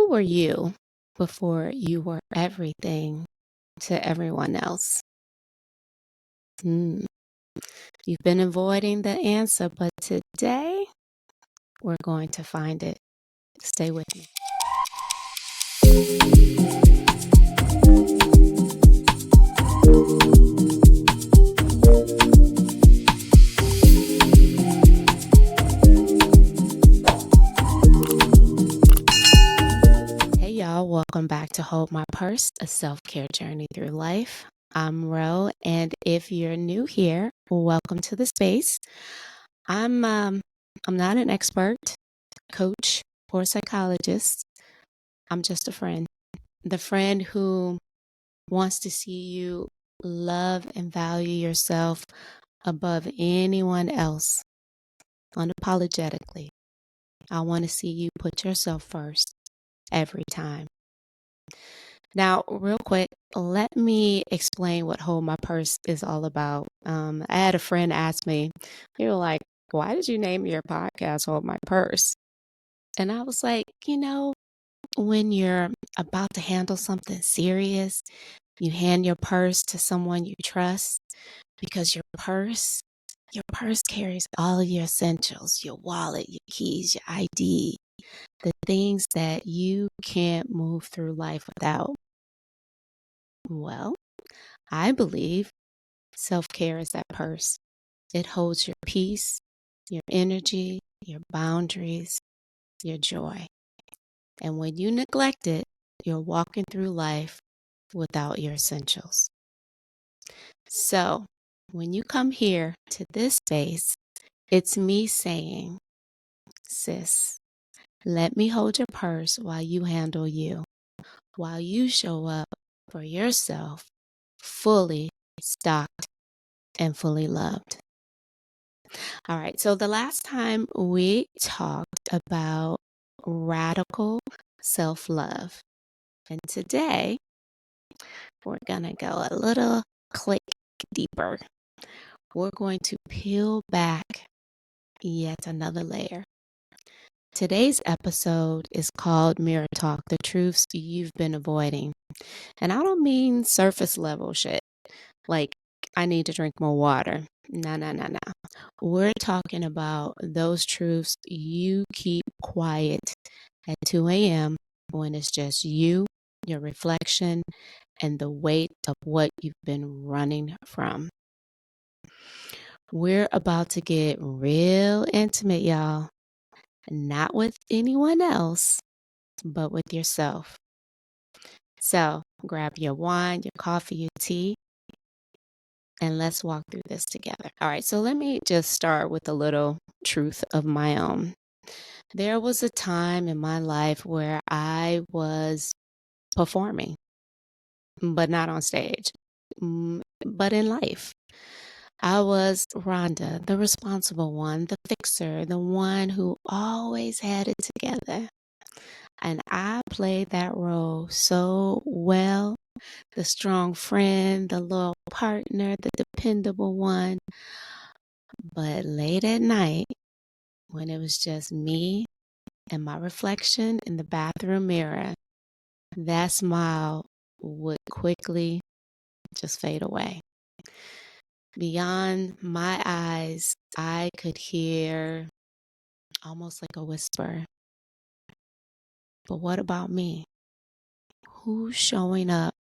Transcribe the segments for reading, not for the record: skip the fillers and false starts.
Who were you before you were everything to everyone else? Hmm. You've been avoiding the answer, but today we're going to find it. Stay with me. Hey, y'all. Welcome back to Hold My Purse, a self-care journey through life. I'm Ro, and if you're new here, welcome to the space. I'm not an expert, coach, or psychologist. I'm just a friend. The friend who wants to see you love and value yourself above anyone else, unapologetically. I want to see you put yourself first every time. Now, real quick, let me explain what Hold My Purse is all about. I had a friend ask me, they were like, why did you name your podcast Hold My Purse? And I was like, when you're about to handle something serious, you hand your purse to someone you trust because your purse carries all of your essentials, your wallet, your keys, your ID, the things that you can't move through life without. Well, I believe self-care is that purse. It holds your peace, your energy, your boundaries, your joy. And when you neglect it, you're walking through life without your essentials. So, when you come here to this space, it's me saying, sis, let me hold your purse while you handle you, while you show up for yourself fully stocked and fully loved. All right, so the last time we talked about radical self-love, and today we're going to go a little click deeper. We're going to peel back yet another layer. Today's episode is called Mirror Talk, the truths you've been avoiding. And I don't mean surface level shit, like I need to drink more water. No. We're talking about those truths you keep quiet at 2 a.m. when it's just you, your reflection, and the weight of what you've been running from. We're about to get real intimate, y'all. Not with anyone else, but with yourself. So grab your wine, your coffee, your tea, and let's walk through this together. All right, so let me just start with a little truth of my own. There was a time in my life where I was performing, but not on stage, but in life. I was Rhonda, the responsible one, the fixer, the one who always had it together. And I played that role so well. The strong friend, the loyal partner, the dependable one. But late at night, when it was just me and my reflection in the bathroom mirror, that smile would quickly just fade away. Beyond my eyes, I could hear almost like a whisper. But what about me? Who's showing up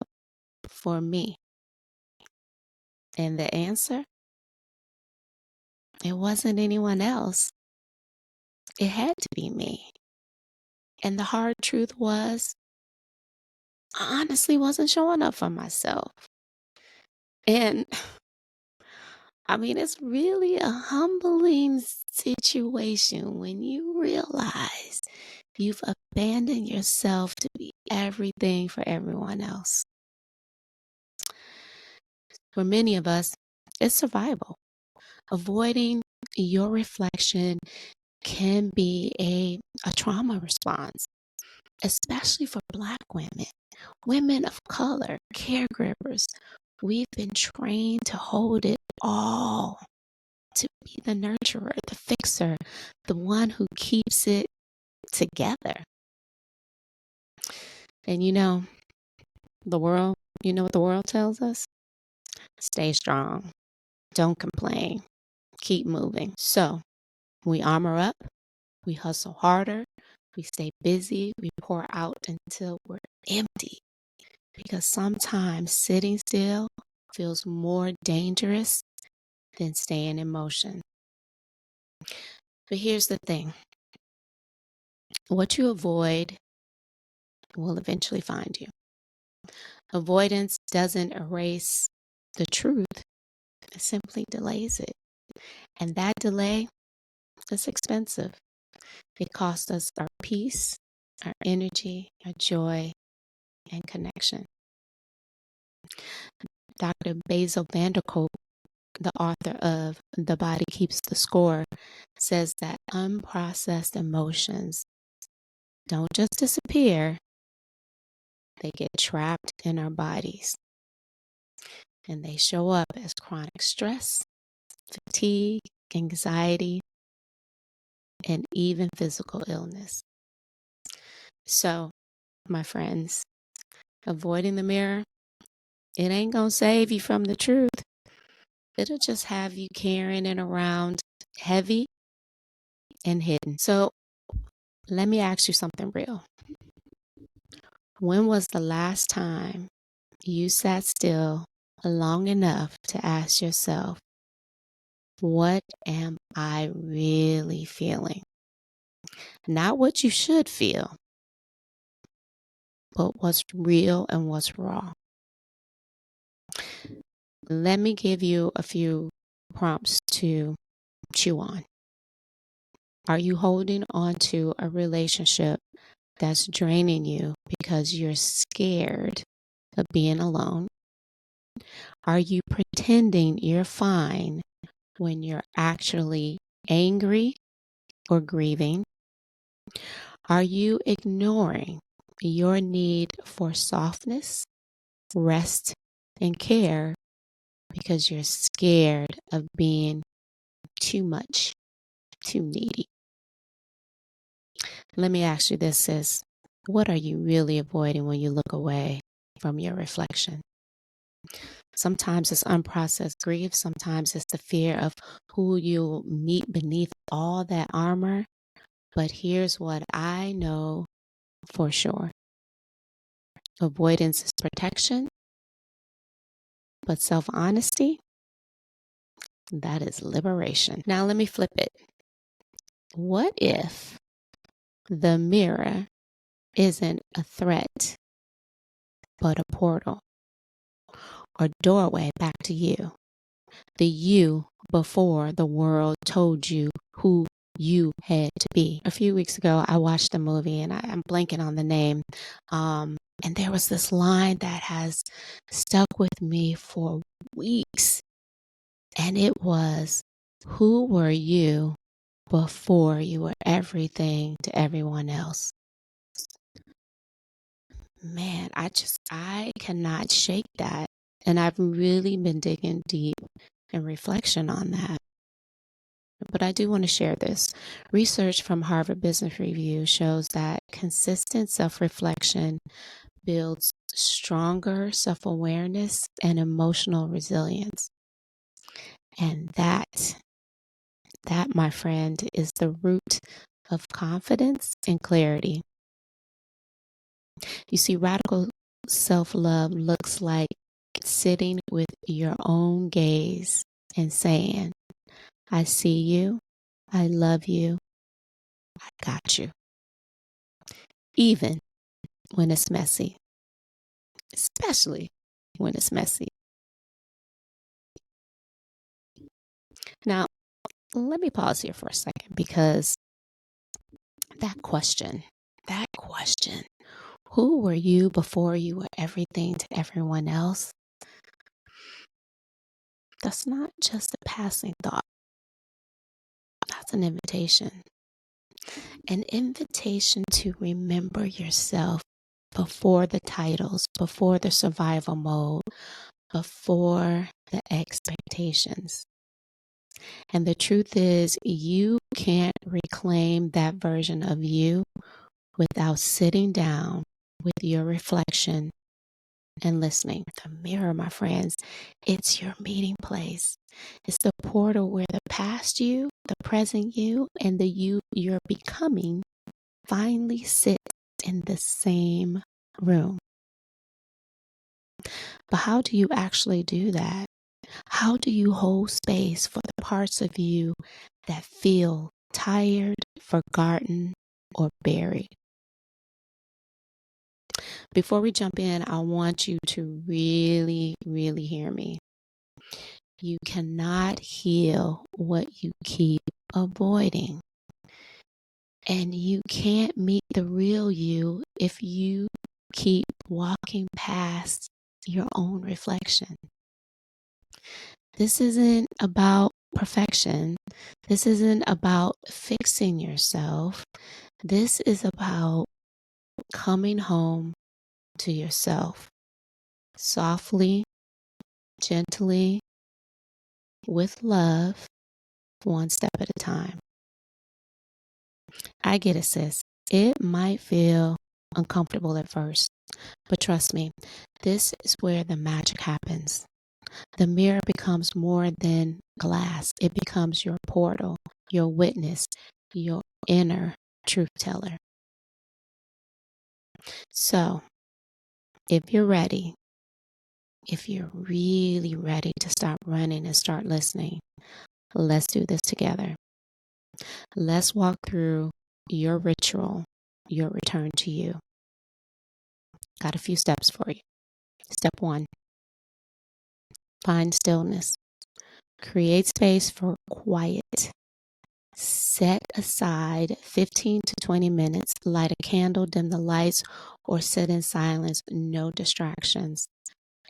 for me? And the answer? It wasn't anyone else. It had to be me. And the hard truth was, I honestly wasn't showing up for myself. And I mean, it's really a humbling situation when you realize you've abandoned yourself to be everything for everyone else. For many of us, it's survival. Avoiding your reflection can be a trauma response, especially for Black women, women of color, caregivers. We've been trained to hold it all, to be the nurturer, the fixer, the one who keeps it together. And you know what the world tells us? Stay strong. Don't complain. Keep moving. So we armor up, we hustle harder, we stay busy, we pour out until we're empty. Because sometimes sitting still feels more dangerous than staying in motion. But here's the thing, what you avoid will eventually find you. Avoidance doesn't erase the truth, it simply delays it. And that delay is expensive. It costs us our peace, our energy, our joy, and connection. Dr. Basil Vanderkolk, the author of The Body Keeps the Score, says that unprocessed emotions don't just disappear, they get trapped in our bodies. And they show up as chronic stress, fatigue, anxiety, and even physical illness. So, my friends, avoiding the mirror, it ain't gonna save you from the truth. It'll just have you carrying it around heavy and hidden. So, let me ask you something real. When was the last time you sat still long enough to ask yourself, what am I really feeling? Not what you should feel, but what's real and what's raw. Let me give you a few prompts to chew on. Are you holding on to a relationship that's draining you because you're scared of being alone? Are you pretending you're fine when you're actually angry or grieving? Are you ignoring your need for softness, rest, and care because you're scared of being too much, too needy? Let me ask you this, sis. What are you really avoiding when you look away from your reflection? Sometimes it's unprocessed grief. Sometimes it's the fear of who you'll meet beneath all that armor. But here's what I know for sure. Avoidance is protection, but self-honesty, that is liberation. Now let me flip it. What if the mirror isn't a threat, but a portal or doorway back to you? The you before the world told you who you had to be. A few weeks ago, I watched a movie and I'm blanking on the name. And there was this line that has stuck with me for weeks. And it was, who were you before you were everything to everyone else? Man, I cannot shake that. And I've really been digging deep in reflection on that. But I do want to share this. Research from Harvard Business Review shows that consistent self-reflection builds stronger self-awareness and emotional resilience. And that, my friend, is the root of confidence and clarity. You see, radical self-love looks like sitting with your own gaze and saying, I see you, I love you, I got you. Even when it's messy, especially when it's messy. Now, let me pause here for a second because that question, who were you before you were everything to everyone else? That's not just a passing thought. That's an invitation. An invitation to remember yourself before the titles, before the survival mode, before the expectations. And the truth is, you can't reclaim that version of you without sitting down with your reflection and listening. The mirror, my friends, it's your meeting place. It's the portal where the past you, the present you, and the you you're becoming finally sit in the same room. But how do you actually do that? How do you hold space for the parts of you that feel tired, forgotten, or buried? Before we jump in, I want you to really, really hear me. You cannot heal what you keep avoiding. And you can't meet the real you if you keep walking past your own reflection. This isn't about perfection. This isn't about fixing yourself. This is about coming home to yourself softly, gently, with love, one step at a time. I get it, sis. It might feel uncomfortable at first, but trust me, this is where the magic happens. The mirror becomes more than glass. It becomes your portal, your witness, your inner truth teller. So, if you're ready, if you're really ready to stop running and start listening, let's do this together. Let's walk through your ritual, your return to you. Got a few steps for you. Step 1, find stillness. Create space for quiet. Set aside 15 to 20 minutes, light a candle, dim the lights, or sit in silence, no distractions,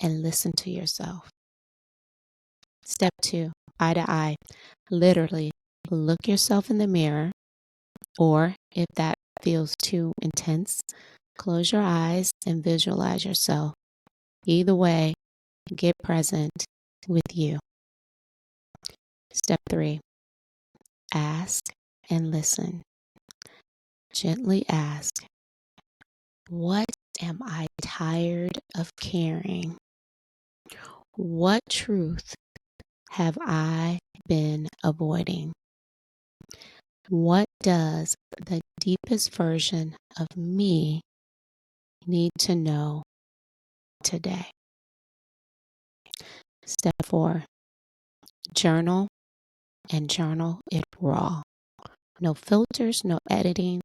and listen to yourself. Step 2, eye to eye. Literally, look yourself in the mirror, or if that feels too intense, close your eyes and visualize yourself. Either way, get present with you. Step 3, ask and listen. Gently ask, what am I tired of carrying? What truth have I been avoiding? What does the deepest version of me need to know today? Step 4, journal, and journal it raw. No filters, no editing.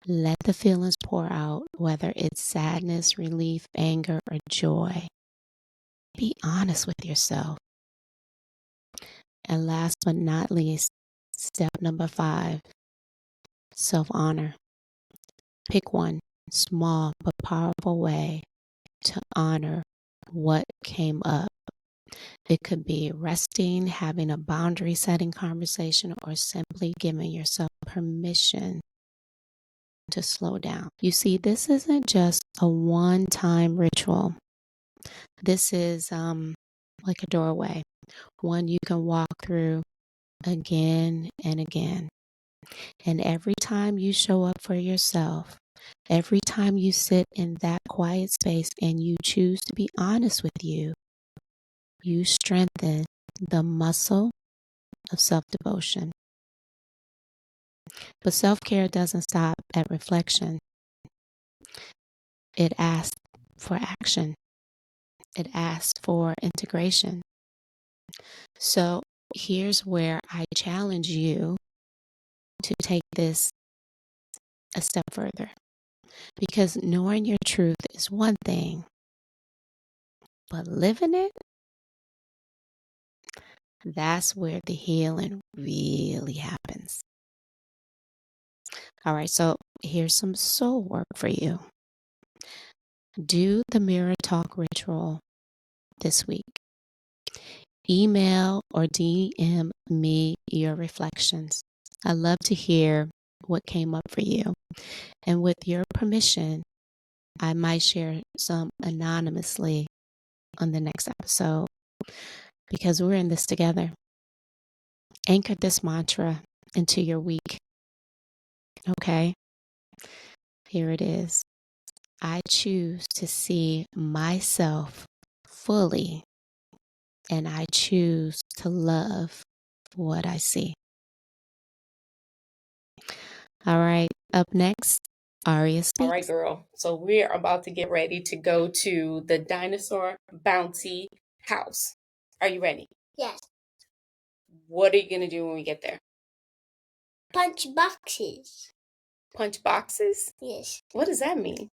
Let the feelings pour out, whether it's sadness, relief, anger, or joy. Be honest with yourself. And last but not least, step number 5, self-honor. Pick one small but powerful way to honor what came up. It could be resting, having a boundary setting conversation, or simply giving yourself permission to slow down. You see, this isn't just a one-time ritual. This is like a doorway, one you can walk through again and again. And every time you show up for yourself, every time you sit in that quiet space and you choose to be honest with you, you strengthen the muscle of self-devotion. But self-care doesn't stop at reflection. It asks for action. It asks for integration. So here's where I challenge you to take this a step further. Because knowing your truth is one thing, but living it, that's where the healing really happens. All right, so here's some soul work for you. Do the mirror talk ritual this week. Email or DM me your reflections. I love to hear what came up for you. And with your permission, I might share some anonymously on the next episode because we're in this together. Anchor this mantra into your week. Okay, here it is. I choose to see myself fully, and I choose to love what I see. All right, up next, Aria speaks. All right, girl. So we're about to get ready to go to the dinosaur bouncy house. Are you ready? Yes. What are you going to do when we get there? Punch boxes. Punch boxes? Yes. What does that mean?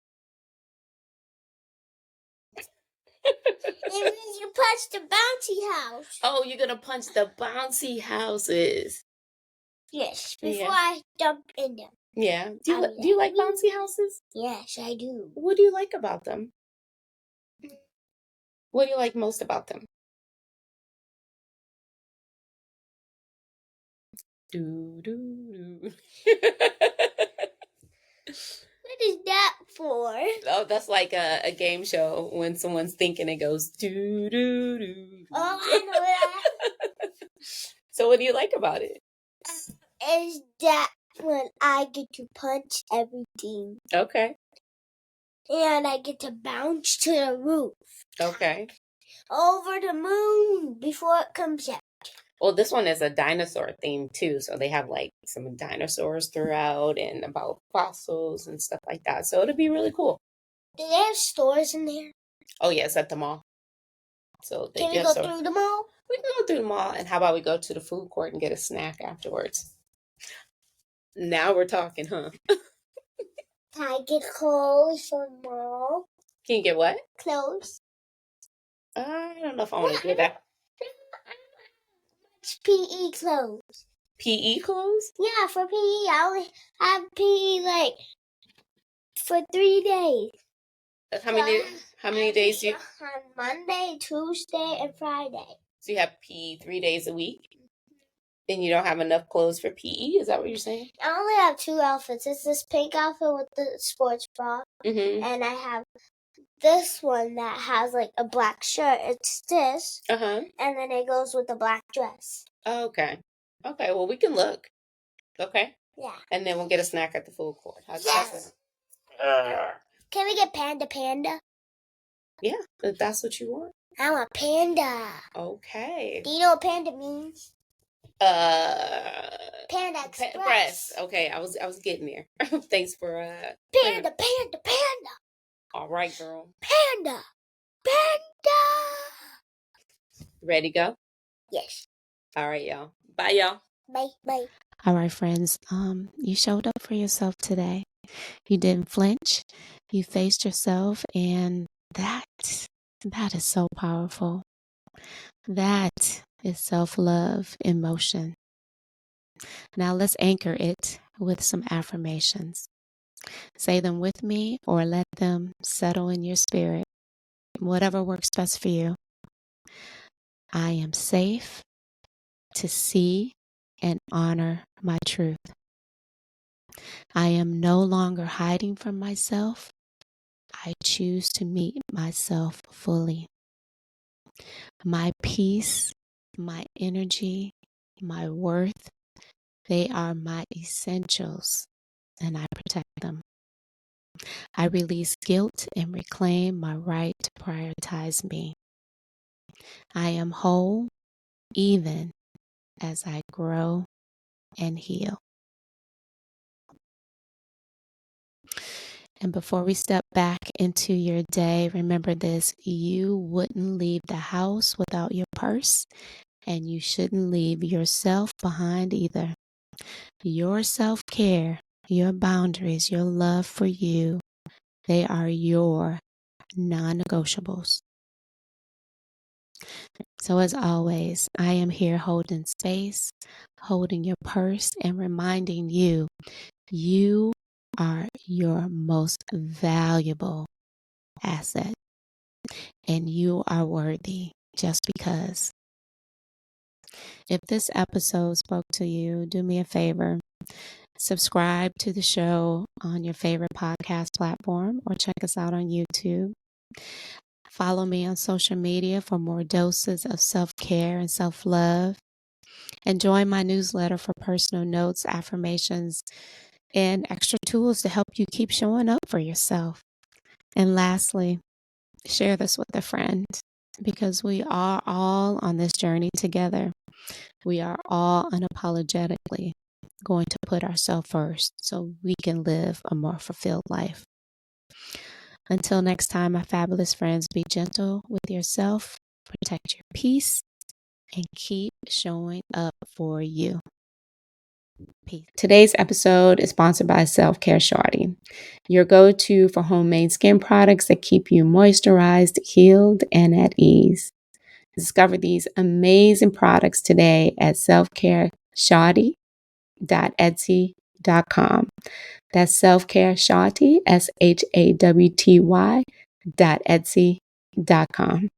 It means you punch the bouncy house. Oh, you're going to punch the bouncy houses. Yes, before I jump in them. Yeah. Do you like bouncy houses? Yes, I do. What do you like about them? What do you like most about them? Do, do, do. What is that for? Oh, that's like a game show when someone's thinking it goes do do do. Oh, I know that. So what do you like about it? Is that when I get to punch everything. Okay. And I get to bounce to the roof. Okay. Over the moon before it comes out. Well, this one is a dinosaur theme too, so they have like some dinosaurs throughout and about fossils and stuff like that. So it'll be really cool. Do they have stores in there? Oh yes, at the mall. So can we go through the mall? We can go through the mall, and how about we go to the food court and get a snack afterwards? Now we're talking, huh? Can I get clothes from the mall? Can you get what? Clothes. I don't know if I want to do that. PE clothes. PE clothes? Yeah, for PE. I only have PE like for 3 days. How many days do you? On Monday, Tuesday, and Friday. So you have PE 3 days a week? Then you don't have enough clothes for PE? Is that what you're saying? I only have 2 outfits. It's this pink outfit with the sports bra. Mm-hmm. And I have this one that has like a black shirt. It's this. Uh-huh. And then it goes with the black dress. Okay. Okay, well, we can look. Okay? Yeah. And then we'll get a snack at the food court. Yes. Can we get panda? Yeah, if that's what you want. I want panda. Okay. Do you know what panda means? Panda Express. Okay, I was getting there. Thanks for Panda. All right, girl. Panda. Ready to go? Yes. All right, y'all. Bye, y'all. Bye. All right, friends. You showed up for yourself today. You didn't flinch. You faced yourself, and that is so powerful. That is self-love in motion. Now let's anchor it with some affirmations. Say them with me or let them settle in your spirit. Whatever works best for you. I am safe to see and honor my truth. I am no longer hiding from myself. I choose to meet myself fully. My peace, my energy, my worth, they are my essentials, and I protect them. I release guilt and reclaim my right to prioritize me. I am whole even as I grow and heal. And before we step back into your day, remember this: you wouldn't leave the house without your purse, and you shouldn't leave yourself behind either. Your self-care, your boundaries, your love for you, they are your non-negotiables. So as always, I am here holding space, holding your purse, and reminding you, you are your most valuable asset, and you are worthy just because. If this episode spoke to you, do me a favor. Subscribe to the show on your favorite podcast platform or check us out on YouTube. Follow me on social media for more doses of self-care and self-love. And join my newsletter for personal notes, affirmations, and extra tools to help you keep showing up for yourself. And lastly, share this with a friend because we are all on this journey together. We are all unapologetically going to put ourselves first so we can live a more fulfilled life. Until next time, my fabulous friends, be gentle with yourself, protect your peace, and keep showing up for you. Peace. Today's episode is sponsored by Self Care Shorty, your go-to for homemade skin products that keep you moisturized, healed, and at ease. Discover these amazing products today at selfcareshawty.etsy.com. That's selfcareshawty, SHAWTY.etsy.com.